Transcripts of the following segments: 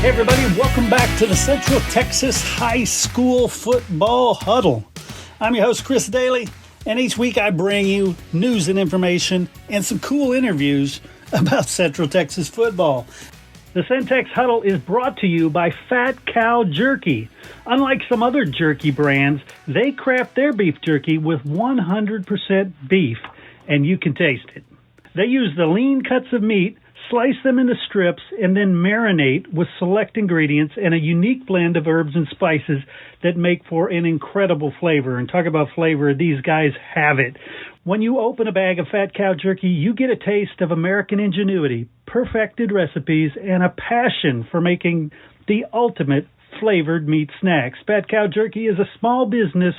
Hey everybody, welcome back to the Central Texas High School Football Huddle. I'm your host, Chris Daly, and each week I bring you news and information and some cool interviews about Central Texas football. The Centex Huddle is brought to you by Fat Cow Jerky. Unlike some other jerky brands, they craft their beef jerky with 100% beef, and you can taste it. They use the lean cuts of meat, slice them into strips, and then marinate with select ingredients and a unique blend of herbs and spices that make for an incredible flavor. And talk about flavor, these guys have it. When you open a bag of Fat Cow Jerky, you get a taste of American ingenuity, perfected recipes, and a passion for making the ultimate flavored meat snacks. Fat Cow Jerky is a small business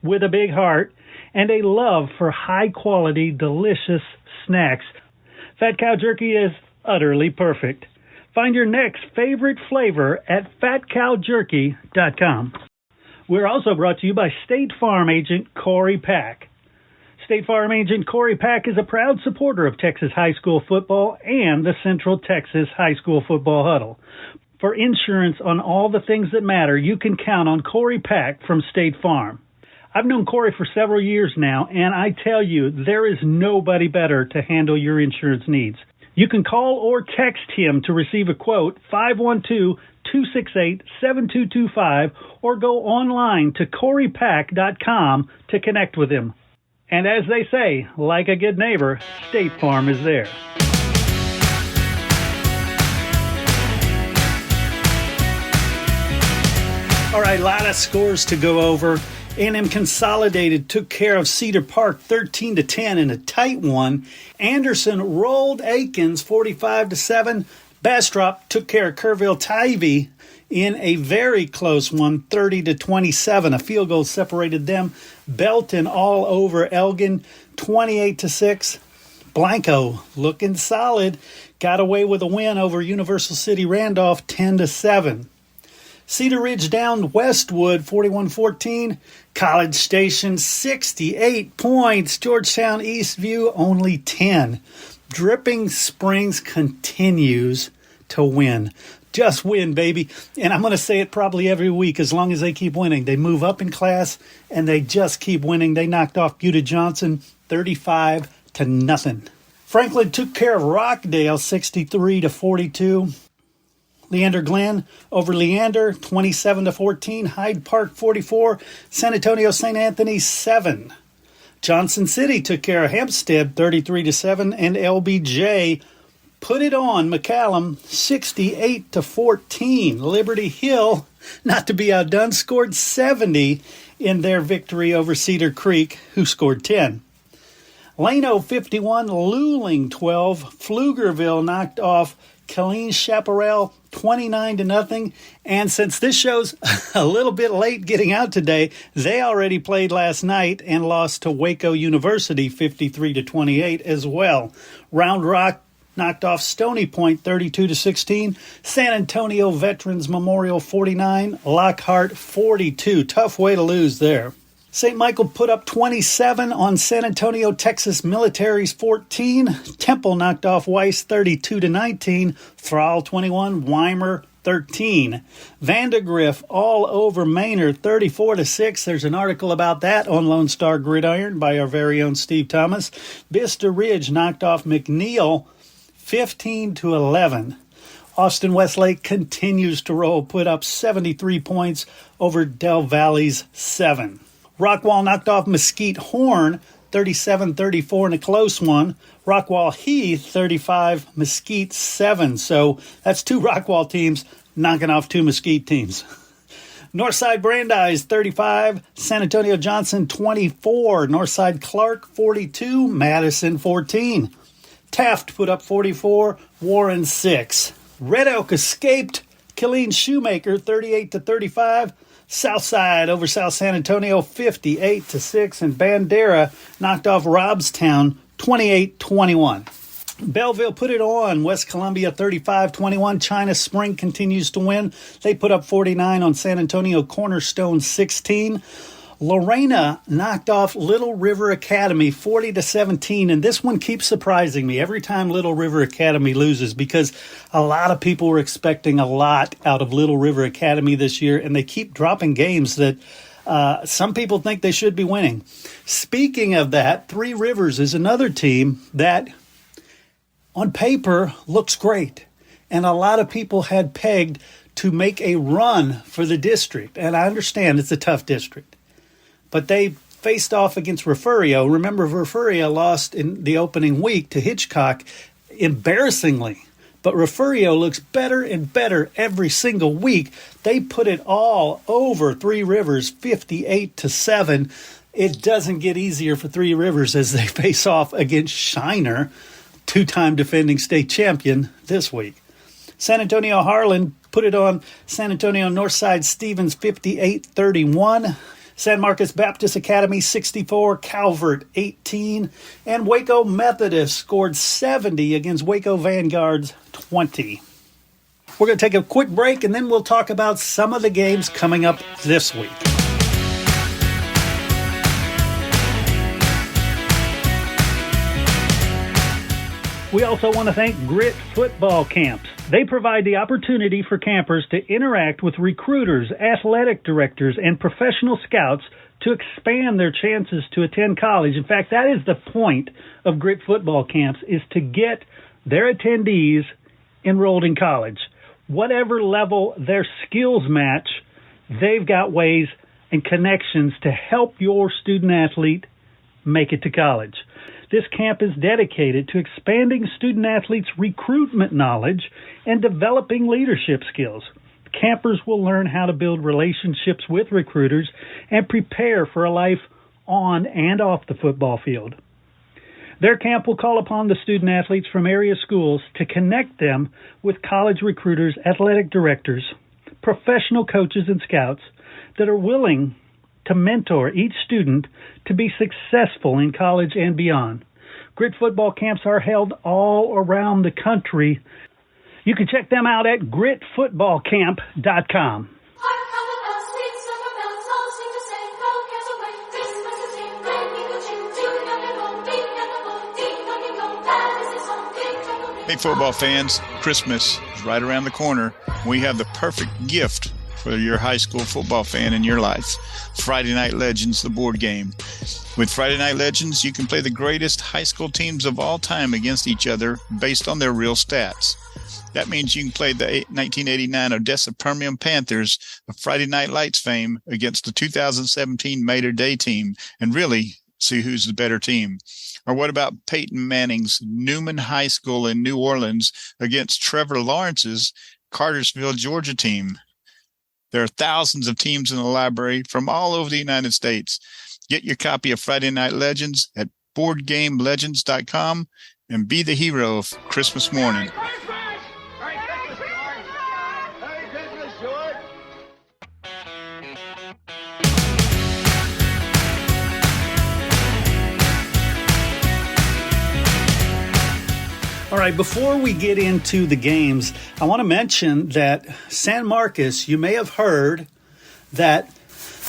with a big heart and a love for high-quality, delicious snacks. Fat Cow Jerky is utterly perfect. Find your next favorite flavor at fatcowjerky.com. We're also brought to you by State Farm agent Corey Pack. State Farm agent Corey Pack is a proud supporter of Texas high school football and the Central Texas High School Football Huddle. For insurance on all the things that matter, you can count on Corey Pack from State Farm. I've known Corey for several years now, and I tell you, there is nobody better to handle your insurance needs. You can call or text him to receive a quote, 512-268-7225, or go online to coreypack.com to connect with him. And as they say, like a good neighbor, State Farm is there. All right, a lot of scores to go over. A&M Consolidated took care of Cedar Park 13-10 in a tight one. Anderson rolled Aikens 45-7. Bastrop took care of Kerrville-Tivy in a very close one, 30-27. A field goal separated them. Belton all over Elgin, 28-6. Blanco looking solid. Got away with a win over Universal City Randolph, 10-7. Cedar Ridge down Westwood, 41-14. College Station, 68 points. Georgetown Eastview, only 10. Dripping Springs continues to win. Just win, baby. And I'm going to say it probably every week as long as they keep winning. They move up in class, and they just keep winning. They knocked off Buda Johnson 35-0. Franklin took care of Rockdale 63-42. Leander Glen over Leander, 27-14. Hyde Park, 44. San Antonio St. Anthony, 7. Johnson City took care of Hempstead, 33-7. And LBJ put it on McCallum, 68-14. Liberty Hill, not to be outdone, scored 70 in their victory over Cedar Creek, who scored 10. Lano, 51. Luling, 12. Pflugerville knocked off Killeen Chaparral 29-0. And since this show's a little bit late getting out today, they already played last night and lost to Waco University 53-28 as well. Round Rock knocked off Stony Point 32-16. San Antonio Veterans Memorial 49. Lockhart 42. Tough way to lose there. St. Michael put up 27 on San Antonio, Texas Military's 14. Temple knocked off Weiss 32-19. Thrall 21. Weimer 13. Vandegrift all over Maynard 34-6. There's an article about that on Lone Star Gridiron by our very own Steve Thomas. Vista Ridge knocked off McNeil 15-11. Austin Westlake continues to roll, put up 73 points over Del Valle's 7. Rockwall knocked off Mesquite Horn 37-34 in a close one. Rockwall Heath 35, Mesquite 7. So that's two Rockwall teams knocking off two Mesquite teams. Northside Brandeis 35, San Antonio Johnson 24, Northside Clark 42, Madison 14. Taft put up 44, Warren 6. Red Oak escaped Killeen Shoemaker 38-35. Southside over South San Antonio 58-6, and Bandera knocked off Robstown 28-21. Belleville put it on West Columbia 35-21. China Spring continues to win. They put up 49 on San Antonio Cornerstone 16. Lorena knocked off Little River Academy 40-17, and this one keeps surprising me every time Little River Academy loses because a lot of people were expecting a lot out of Little River Academy this year, and they keep dropping games that some people think they should be winning. Speaking of that, Three Rivers is another team that on paper looks great, and a lot of people had pegged to make a run for the district, and I understand it's a tough district. But they faced off against Refugio. Remember, Refugio lost in the opening week to Hitchcock embarrassingly. But Refugio looks better and better every single week. They put it all over Three Rivers, 58-7. It doesn't get easier for Three Rivers as they face off against Shiner, two-time defending state champion, this week. San Antonio Harlan put it on San Antonio Northside Stevens 58-31. San Marcos Baptist Academy 64, Calvert 18, and Waco Methodist scored 70 against Waco Vanguard's 20. We're going to take a quick break, and then we'll talk about some of the games coming up this week. We also want to thank Grit Football Camps. They provide the opportunity for campers to interact with recruiters, athletic directors, and professional scouts to expand their chances to attend college. In fact, that is the point of Grit Football Camps, is to get their attendees enrolled in college. Whatever level their skills match, they've got ways and connections to help your student athlete make it to college. This camp is dedicated to expanding student athletes' recruitment knowledge and developing leadership skills. Campers will learn how to build relationships with recruiters and prepare for a life on and off the football field. Their camp will call upon the student athletes from area schools to connect them with college recruiters, athletic directors, professional coaches, and scouts that are willing to mentor each student to be successful in college and beyond. Grit football camps are held all around the country. You can check them out at gritfootballcamp.com. Hey, football fans, Christmas is right around the corner. We have the perfect gift for your high school football fan in your life. Friday Night Legends, the board game. With Friday Night Legends, you can play the greatest high school teams of all time against each other based on their real stats. That means you can play the 1989 Odessa Permian Panthers of Friday Night Lights fame against the 2017 Mater Day team and really see who's the better team. Or what about Peyton Manning's Newman High School in New Orleans against Trevor Lawrence's Cartersville, Georgia team? There are thousands of teams in the library from all over the United States. Get your copy of Friday Night Legends at BoardGameLegends.com and be the hero of Christmas morning. All right, before we get into the games, I want to mention that San Marcos, you may have heard that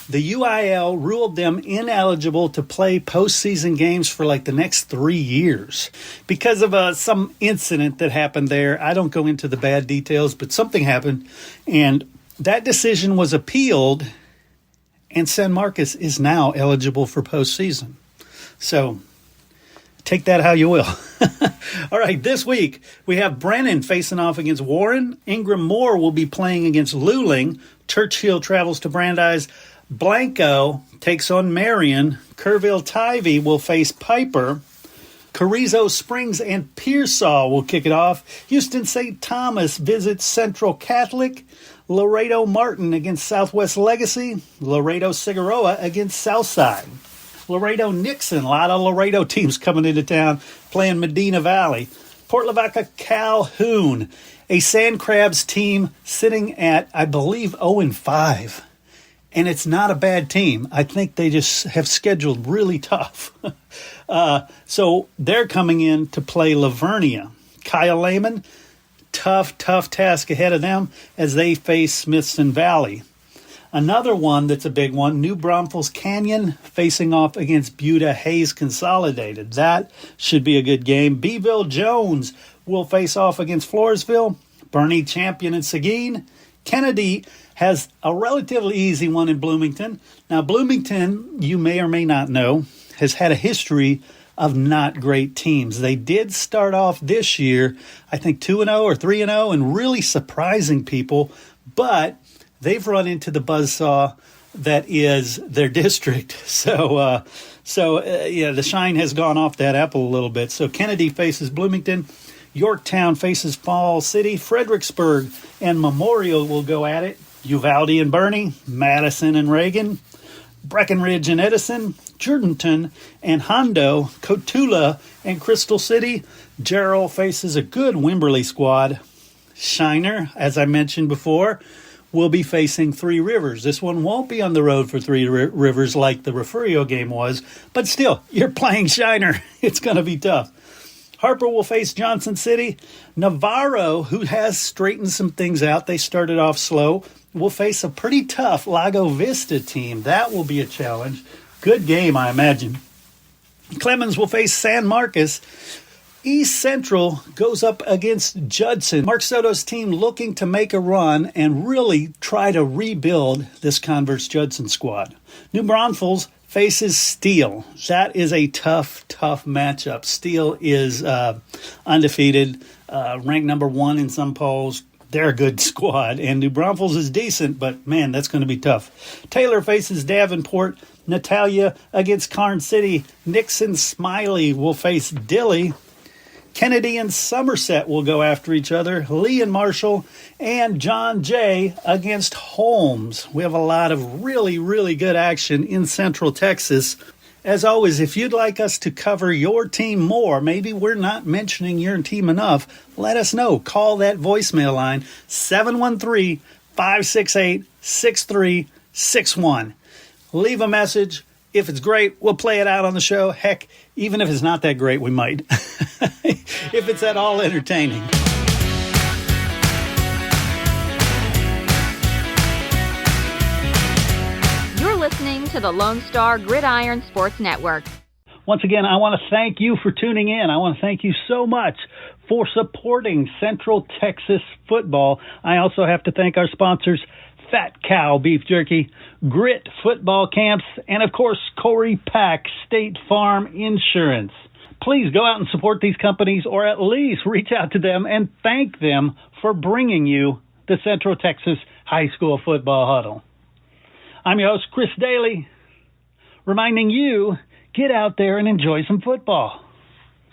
the UIL ruled them ineligible to play postseason games for like the next 3 years because of some incident that happened there. I don't go into the bad details, but something happened, and that decision was appealed, and San Marcos is now eligible for postseason. So take that how you will. All right, this week we have Brennan facing off against Warren. Ingram Moore will be playing against Luling. Churchill travels to Brandeis. Blanco takes on Marion. Kerrville Tivy will face Piper. Carrizo Springs and Pearsall will kick it off. Houston St. Thomas visits Central Catholic. Laredo Martin against Southwest Legacy. Laredo Cigaroa against Southside. Laredo Nixon, a lot of Laredo teams coming into town playing Medina Valley. Port Lavaca Calhoun, a Sand Crabs team sitting at, I believe, 0-5. And it's not a bad team. I think they just have scheduled really tough. So they're coming in to play Lavernia. Kyle Lehman, tough task ahead of them as they face Smithson Valley. Another one that's a big one, New Braunfels Canyon facing off against Buda Hayes Consolidated. That should be a good game. Beeville Jones will face off against Floresville. Bernie Champion and Seguin. Kennedy has a relatively easy one in Bloomington. Now, Bloomington, you may or may not know, has had a history of not great teams. They did start off this year, I think 2-0 or 3-0, and really surprising people, but they've run into the buzzsaw that is their district. So, the shine has gone off that apple a little bit. So Kennedy faces Bloomington. Yorktown faces Fall City. Fredericksburg and Memorial will go at it. Uvalde and Bernie. Madison and Reagan. Breckenridge and Edison. Jordanton and Hondo. Cotulla and Crystal City. Jarrell faces a good Wimberley squad. Shiner, as I mentioned before, will be facing Three Rivers. This one won't be on the road for Three Rivers like the Refugio game was, but still, you're playing Shiner. It's going to be tough. Harper will face Johnson City. Navarro, who has straightened some things out, they started off slow, will face a pretty tough Lago Vista team. That will be a challenge. Good game, I imagine. Clemens will face San Marcos. East Central goes up against Judson. Mark Soto's team looking to make a run and really try to rebuild this Converse Judson squad. New Braunfels faces Steele. That is a tough matchup. Steele is undefeated, ranked number 1 in some polls. They're a good squad, and New Braunfels is decent, but man, that's going to be tough. Taylor faces Davenport. Natalia against Karn City. Nixon Smiley will face Dilley. Kennedy and Somerset will go after each other. Lee and Marshall and John Jay against Holmes. We have a lot of really good action in Central Texas. As always, if you'd like us to cover your team more, maybe we're not mentioning your team enough, let us know. Call that voicemail line, 713-568-6361. Leave a message. If it's great, we'll play it out on the show. Heck, even if it's not that great, we might. If it's at all entertaining. You're listening to the Lone Star Gridiron Sports Network. Once again, I want to thank you for tuning in. I want to thank you so much for supporting Central Texas football. I also have to thank our sponsors, Fat Cow Beef Jerky, Grit Football Camps, and of course, Corey Pack State Farm Insurance. Please go out and support these companies, or at least reach out to them and thank them for bringing you the Central Texas High School Football Huddle. I'm your host, Chris Daly, reminding you, get out there and enjoy some football.